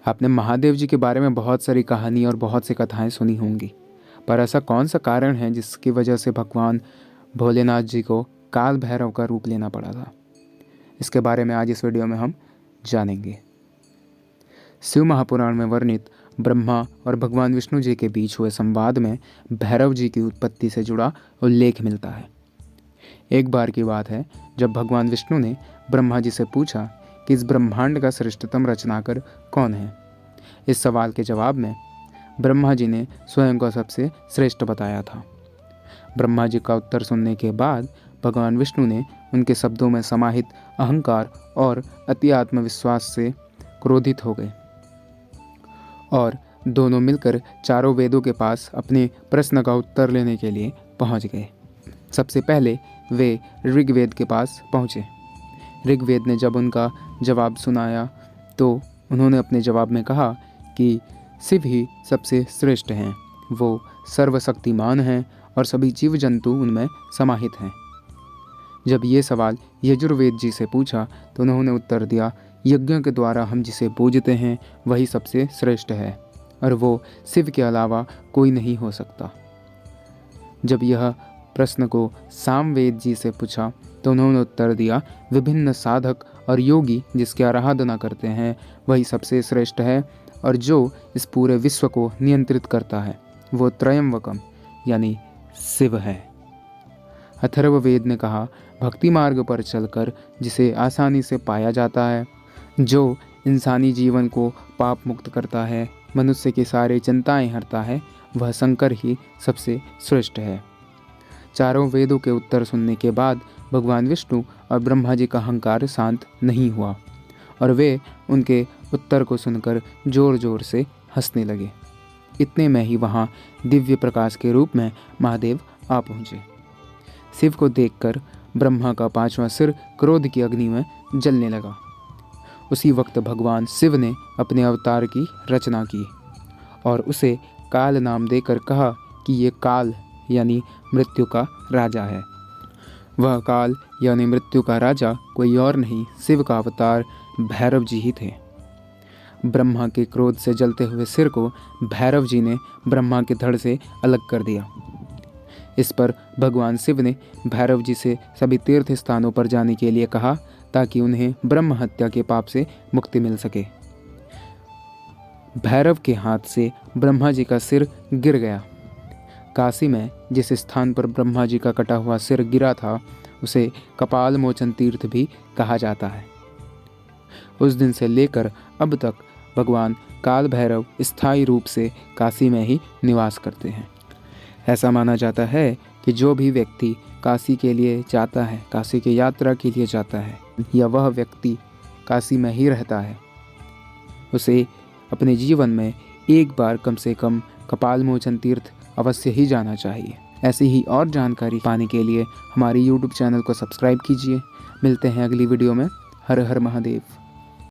आपने महादेव जी के बारे में बहुत सारी कहानी और बहुत सी कथाएं सुनी होंगी, पर ऐसा कौन सा कारण है जिसकी वजह से भगवान भोलेनाथ जी को काल भैरव का रूप लेना पड़ा था? इसके बारे में आज इस वीडियो में हम जानेंगे। शिव महापुराण में वर्णित ब्रह्मा और भगवान विष्णु जी के बीच हुए संवाद में भैरव जी की उत्पत्ति से जुड़ा उल्लेख मिलता है। एक बार की बात है जब भगवान विष्णु ने ब्रह्मा जी से पूछा कि इस ब्रह्मांड का श्रेष्ठतम रचनाकार कौन है। इस सवाल के जवाब में ब्रह्मा जी ने स्वयं को सबसे श्रेष्ठ बताया था। ब्रह्मा जी का उत्तर सुनने के बाद भगवान विष्णु ने उनके शब्दों में समाहित अहंकार और अति आत्मविश्वास से क्रोधित हो गए और दोनों मिलकर चारों वेदों के पास अपने प्रश्न का उत्तर लेने के लिए पहुंच गए। सबसे पहले वे ऋग्वेद के पास पहुँचे। ऋग्वेद ने जब उनका जवाब सुनाया तो उन्होंने अपने जवाब में कहा कि शिव ही सबसे श्रेष्ठ हैं, वो सर्वशक्तिमान हैं और सभी जीव जंतु उनमें समाहित हैं। जब ये सवाल यजुर्वेद जी से पूछा तो उन्होंने उत्तर दिया, यज्ञों के द्वारा हम जिसे पूजते हैं वही सबसे श्रेष्ठ है और वो शिव के अलावा कोई नहीं हो सकता। जब यह प्रश्न को सामवेद जी से पूछा तो उन्होंने उत्तर दिया, विभिन्न साधक और योगी जिसकी आराधना करते हैं वही सबसे श्रेष्ठ है और जो इस पूरे विश्व को नियंत्रित करता है वो त्रयंबकम यानी शिव है। अथर्ववेद ने कहा, भक्ति मार्ग पर चलकर जिसे आसानी से पाया जाता है, जो इंसानी जीवन को पाप मुक्त करता है, मनुष्य की सारी चिंताएं हरता है, वह शंकर ही सबसे श्रेष्ठ है। चारों वेदों के उत्तर सुनने के बाद भगवान विष्णु और ब्रह्मा जी का अहंकार शांत नहीं हुआ और वे उनके उत्तर को सुनकर जोर जोर से हंसने लगे। इतने में ही वहाँ दिव्य प्रकाश के रूप में महादेव आ पहुँचे। शिव को देखकर ब्रह्मा का पांचवा सिर क्रोध की अग्नि में जलने लगा। उसी वक्त भगवान शिव ने अपने अवतार की रचना की और उसे काल नाम देकर कहा कि ये काल यानी मृत्यु का राजा है। वह काल यानी मृत्यु का राजा कोई और नहीं, शिव का अवतार भैरव जी ही थे। ब्रह्मा के क्रोध से जलते हुए सिर को भैरव जी ने ब्रह्मा के धड़ से अलग कर दिया। इस पर भगवान शिव ने भैरव जी से सभी तीर्थ स्थानों पर जाने के लिए कहा ताकि उन्हें ब्रह्म हत्या के पाप से मुक्ति मिल सके। भैरव के हाथ से ब्रह्मा जी का सिर गिर गया। काशी में जिस स्थान पर ब्रह्मा जी का कटा हुआ सिर गिरा था उसे कपाल मोचन तीर्थ भी कहा जाता है। उस दिन से लेकर अब तक भगवान काल भैरव स्थायी रूप से काशी में ही निवास करते हैं। ऐसा माना जाता है कि जो भी व्यक्ति काशी के लिए जाता है, काशी की यात्रा के लिए जाता है या वह व्यक्ति काशी में ही रहता है, उसे अपने जीवन में एक बार कम से कम कपाल मोचन तीर्थ अवश्य ही जाना चाहिए। ऐसी ही और जानकारी पाने के लिए हमारी YouTube चैनल को सब्सक्राइब कीजिए। मिलते हैं अगली वीडियो में। हर हर महादेव।